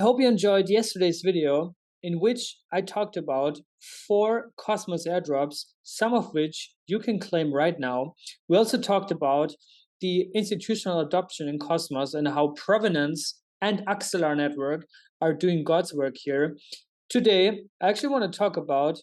I hope you enjoyed yesterday's video in which I talked about 4 Cosmos airdrops, some of which you can claim right now. We also talked about the institutional adoption in Cosmos and how Provenance and Axelar network are doing God's work here. Today, I actually want to talk about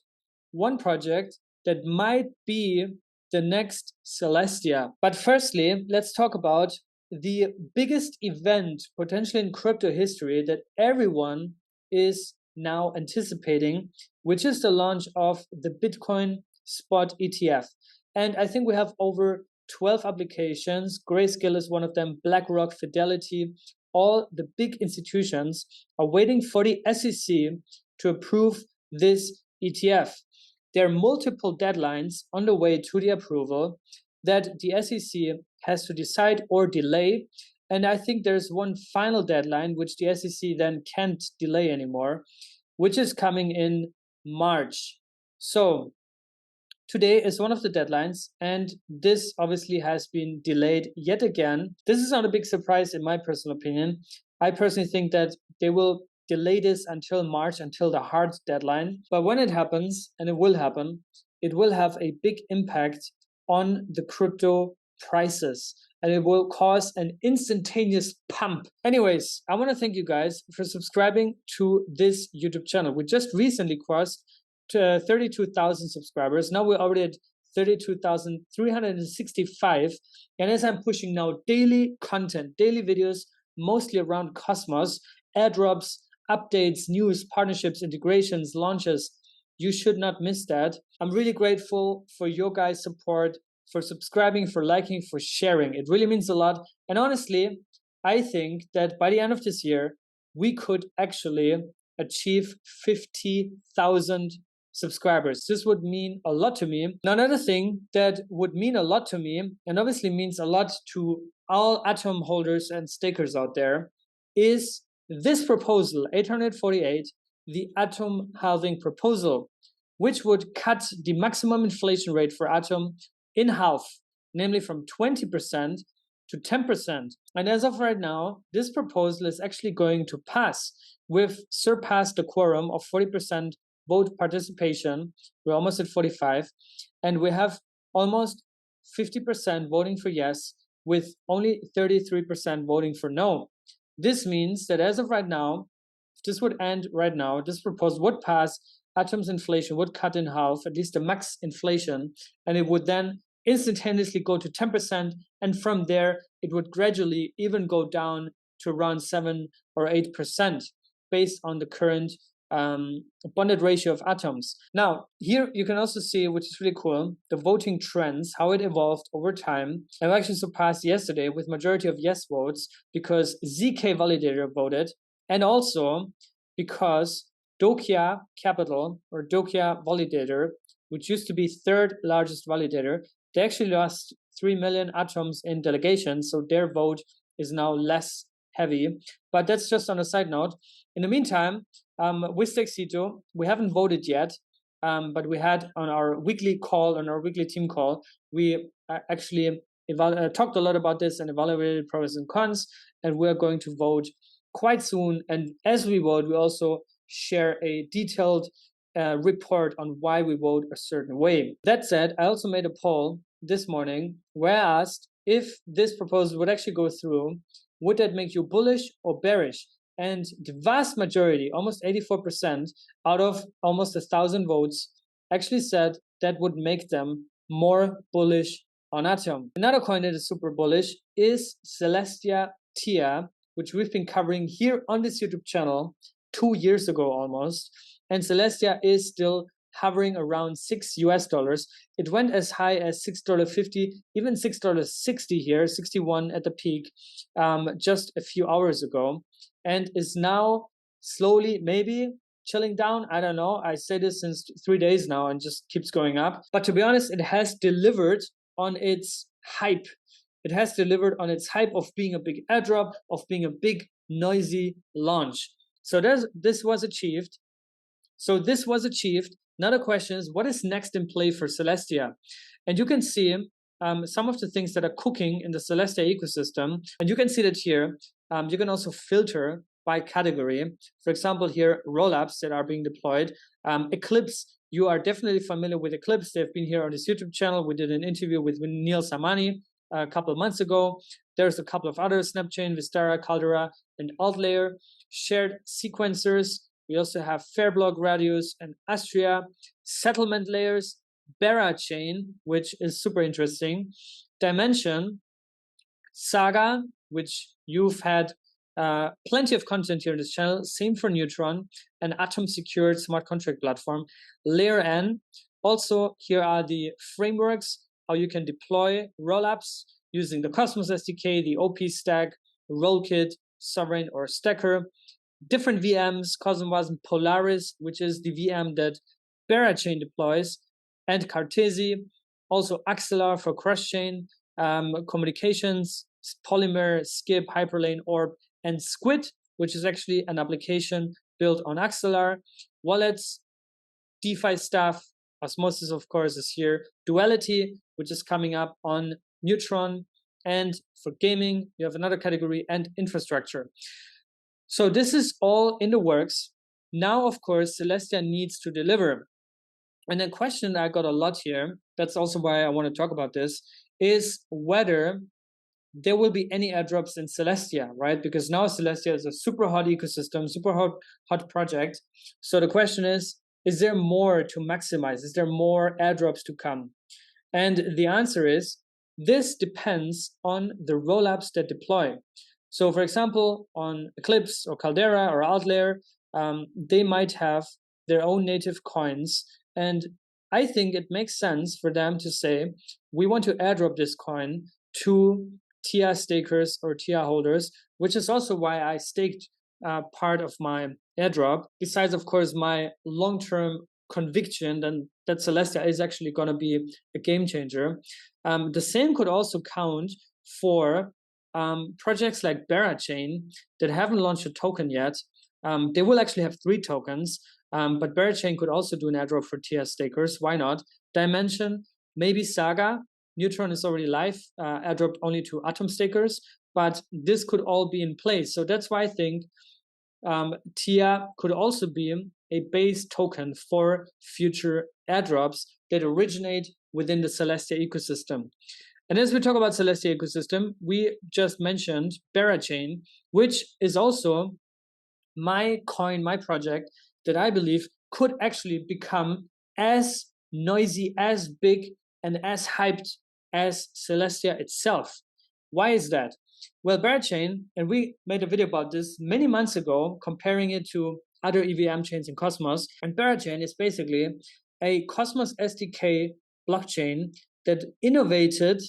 one project that might be the next Celestia. But firstly, let's talk about the biggest event potentially in crypto history that everyone is now anticipating, which is the launch of the Bitcoin spot ETF. And I think we have over 12 applications. Grayscale is one of them, BlackRock, Fidelity. All the big institutions are waiting for the SEC to approve this ETF. There are multiple deadlines on the way to the approval that the SEC has to decide or delay. And I think there's one final deadline, which the SEC then can't delay anymore, which is coming in March. So today is one of the deadlines, and this obviously has been delayed yet again. This is not a big surprise in my personal opinion. I personally think that they will delay this until March, until the hard deadline. But when it happens, and it will happen, it will have a big impact on the crypto prices, and it will cause an instantaneous pump. Anyways, I want to thank you guys for subscribing to this YouTube channel. We just recently crossed 32,000 subscribers. Now we're already at 32,365. And as I'm pushing now daily content, daily videos, mostly around Cosmos, airdrops, updates, news, partnerships, integrations, launches, you should not miss that. I'm really grateful for your guys' support, for subscribing, for liking, for sharing. It really means a lot. And honestly, I think that by the end of this year, we could actually achieve 50,000 subscribers. This would mean a lot to me. Now, another thing that would mean a lot to me, and obviously means a lot to all Atom holders and stakers out there, is this proposal, 848, the Atom halving proposal, which would cut the maximum inflation rate for Atom in half, namely from 20% to 10%. And as of right now, this proposal is actually going to pass. We've surpassed the quorum of 40% vote participation. We're almost at 45, and we have almost 50% voting for yes, with only 33% voting for no. This means that as of right now, if this would end right now, this proposal would pass, Atom's inflation would cut in half, at least the max inflation, and it would then instantaneously go to 10%, and from there, it would gradually even go down to around 7 or 8% based on the current bonded ratio of atoms. Now, here you can also see, which is really cool, the voting trends, how it evolved over time. I've actually surpassed yesterday with majority of yes votes because ZK Validator voted, and also because Dokia Capital or Dokia Validator, which used to be third largest validator, they actually lost 3 million atoms in delegation, so their vote is now less heavy. But that's just on a side note. In the meantime, with Cryptocito, we haven't voted yet, but we had on our weekly call, on our weekly team call, we actually talked a lot about this and evaluated pros and cons, and we're going to vote quite soon. And as we vote, we also share a detailed report on why we vote a certain way. That said, I also made a poll this morning where I asked if this proposal would actually go through, would that make you bullish or bearish? And the vast majority, almost 84% out of almost 1,000 votes, actually said that would make them more bullish on Atom. Another coin that is super bullish is Celestia Airdrops, which we've been covering here on this YouTube channel 2 years ago almost. And Celestia is still hovering around $6. It went as high as $6.50, even $6.60 here, 61 at the peak, just a few hours ago, and is now slowly maybe chilling down. I don't know. I say this since 3 days now and just keeps going up. But to be honest, it has delivered on its hype. It has delivered on its hype of being a big airdrop, of being a big noisy launch. So this was achieved. Now the question is, what is next in play for Celestia? And you can see some of the things that are cooking in the Celestia ecosystem. And you can see that here. You can also filter by category. For example, here, rollups that are being deployed. Eclipse, you are definitely familiar with Eclipse. They've been here on this YouTube channel. We did an interview with Neil Samani a couple of months ago. There's a couple of others, Snapchain, Vistara, Caldera, and Altlayer. Shared sequencers. We also have Fairblock, Radius, and Astria. Settlement layers, Berachain, which is super interesting. Dimension, Saga, which you've had plenty of content here in this channel. Same for Neutron, an atom-secured smart contract platform. Layer N. Also, here are the frameworks, how you can deploy rollups using the Cosmos SDK, the OP stack, Rollkit, Sovereign, or Stacker. Different VMs, Cosmos and Polaris, which is the VM that Berachain deploys, and Cartesi. Also, Axelar for cross-chain communications, Polymer, Skip, Hyperlane, Orb, and Squid, which is actually an application built on Axelar. Wallets, DeFi stuff, Osmosis, of course, is here. Duality, which is coming up on Neutron. And for gaming, you have another category, and infrastructure. So this is all in the works. Now, of course, Celestia needs to deliver. And the question I got a lot here, that's also why I want to talk about this, is whether there will be any airdrops in Celestia, right? Because now Celestia is a super hot ecosystem, super hot project. So the question is there more to maximize? Is there more airdrops to come? And the answer is, this depends on the rollups that deploy. So for example, on Eclipse or Caldera or Altlayer, they might have their own native coins. And I think it makes sense for them to say, we want to airdrop this coin to TIA stakers or TIA holders, which is also why I staked part of my airdrop. Besides, of course, my long-term conviction that Celestia is actually going to be a game changer. The same could also count for projects like Berachain that haven't launched a token yet. They will actually have 3 tokens, but Berachain could also do an airdrop for TIA stakers. Why not? Dimension, maybe Saga. Neutron is already live, airdropped only to Atom stakers, but this could all be in place. So that's why I think TIA could also be a base token for future airdrops that originate within the Celestia ecosystem. And as we talk about Celestia ecosystem, we just mentioned Berachain, which is also my coin, my project that I believe could actually become as noisy, as big, and as hyped as Celestia itself. Why is that? Well, Berachain, and we made a video about this many months ago, comparing it to other EVM chains in Cosmos. And Berachain is basically a Cosmos SDK blockchain that innovated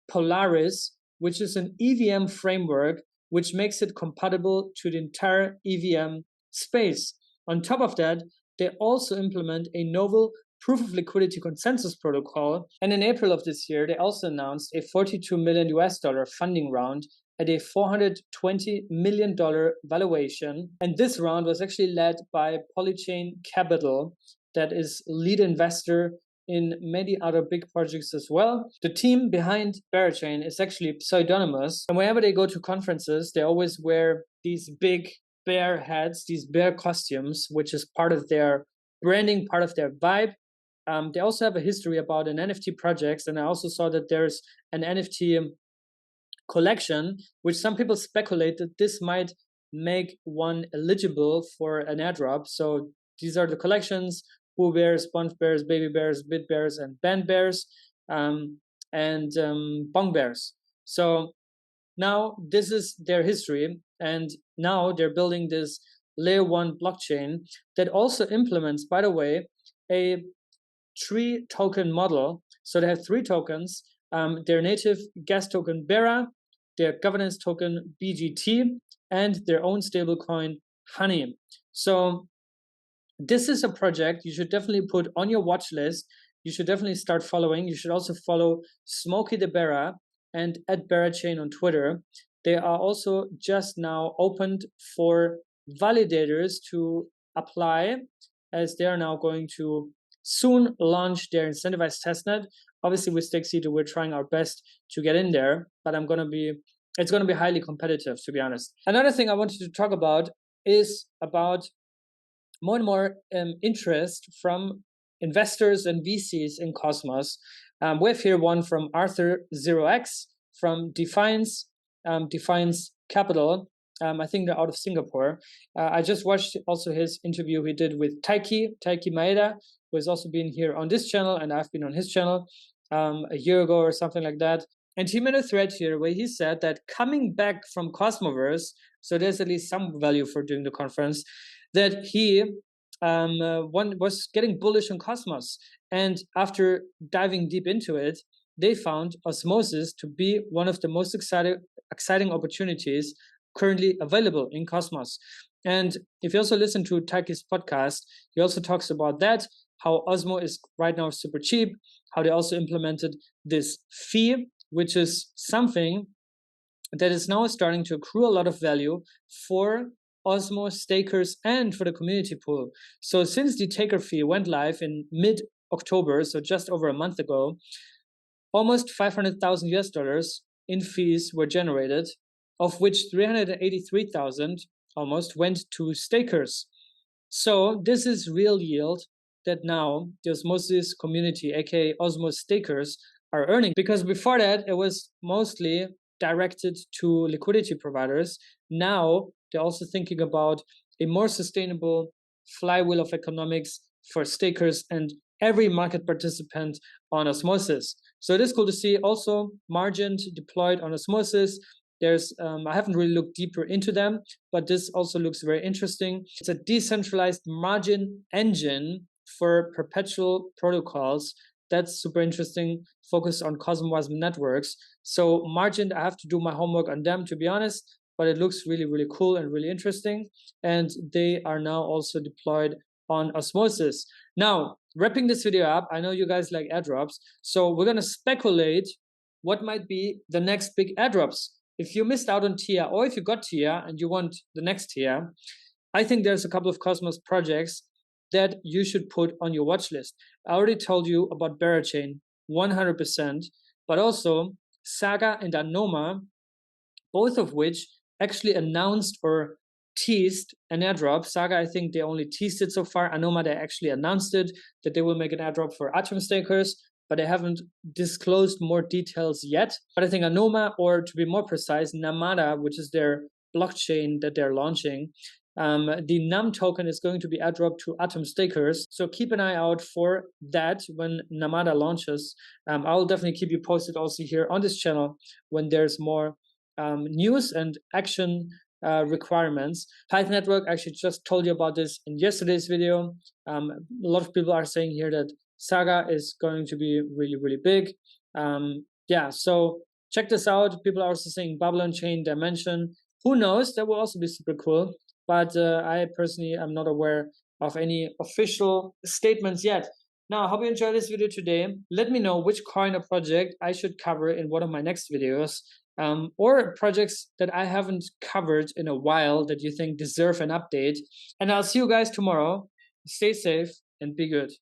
Polaris, which is an EVM framework, which makes it compatible to the entire EVM space. On top of that, they also implement a novel proof of liquidity consensus protocol. And in April of this year, they also announced a $42 million funding round at a $420 million valuation. And this round was actually led by Polychain Capital, that is lead investor in many other big projects as well. The team behind Berachain is actually pseudonymous. And whenever they go to conferences, they always wear these big bear hats, these bear costumes, which is part of their branding, part of their vibe. They also have a history about an NFT projects. And I also saw that there's an NFT collection, which some people speculate that this might make one eligible for an airdrop. So these are the collections: Pooh Bears, Sponge Bears, Baby Bears, Bit Bears, and Band Bears, and Bong Bears. So now this is their history, and now they're building this layer 1 blockchain that also implements, by the way, a 3 token model. So they have 3 tokens, their native gas token Bera, their governance token BGT, and their own stablecoin Honey. So this is a project you should definitely put on your watch list. You should definitely start following. You should also follow Smokey the Bera and @Berachain on Twitter. They are also just now opened for validators to apply, as they are now going to soon launch their incentivized testnet. Obviously, with Cryptocito, we're trying our best to get in there, but it's going to be highly competitive, to be honest. Another thing I wanted to talk about is about more and more interest from investors and VCs in Cosmos. We have here one from Arthur 0x from Defiance Capital. I think they're out of Singapore. I just watched also his interview he did with Taiki Maeda, who has also been here on this channel, and I've been on his channel a year ago or something like that. And he made a thread here where he said that coming back from Cosmoverse, so there's at least some value for doing the conference, that he one was getting bullish on Cosmos. And after diving deep into it, they found Osmosis to be one of the most exciting opportunities currently available in Cosmos. And if you also listen to Taiki's podcast, he also talks about that, how Osmo is right now super cheap, how they also implemented this fee, which is something that is now starting to accrue a lot of value for Osmo stakers and for the community pool. So since the taker fee went live in mid-October, so just over a month ago, almost 500,000 US dollars in fees were generated, of which 383,000 almost went to stakers. So this is real yield that now the Osmosis community, aka Osmo stakers, are earning. Because before that, it was mostly directed to liquidity providers. Now they're also thinking about a more sustainable flywheel of economics for stakers and every market participant on Osmosis. So it is cool to see also margin deployed on Osmosis. There's I haven't really looked deeper into them, but this also looks very interesting. It's a decentralized margin engine for perpetual protocols. That's super interesting, focused on Cosmos networks. So margin, I have to do my homework on them, to be honest, but it looks really, really cool and really interesting. And they are now also deployed on Osmosis. Now, wrapping this video up, I know you guys like airdrops, so we're going to speculate what might be the next big airdrops. If you missed out on TIA, or if you got TIA and you want the next TIA, I think there's a couple of Cosmos projects that you should put on your watch list. I already told you about Berachain, 100%, but also Saga and Anoma, both of which actually announced or teased an airdrop. Saga, I think they only teased it so far. Anoma, they actually announced it, that they will make an airdrop for Atom stakers, but they haven't disclosed more details yet. But I think Anoma, or to be more precise, Namada, which is their blockchain that they're launching, the NUM token is going to be airdropped to Atom stakers. So keep an eye out for that when Namada launches. I'll definitely keep you posted also here on this channel when there's more news and action requirements. Python Network actually just told you about this in yesterday's video. A lot of people are saying here that Saga is going to be really, really big. Yeah, so check this out. People are also saying Babylon Chain Dimension. Who knows? That will also be super cool. But I personally am not aware of any official statements yet. Now, I hope you enjoyed this video today. Let me know which coin or project I should cover in one of my next videos, or projects that I haven't covered in a while that you think deserve an update. And I'll see you guys tomorrow. Stay safe and be good.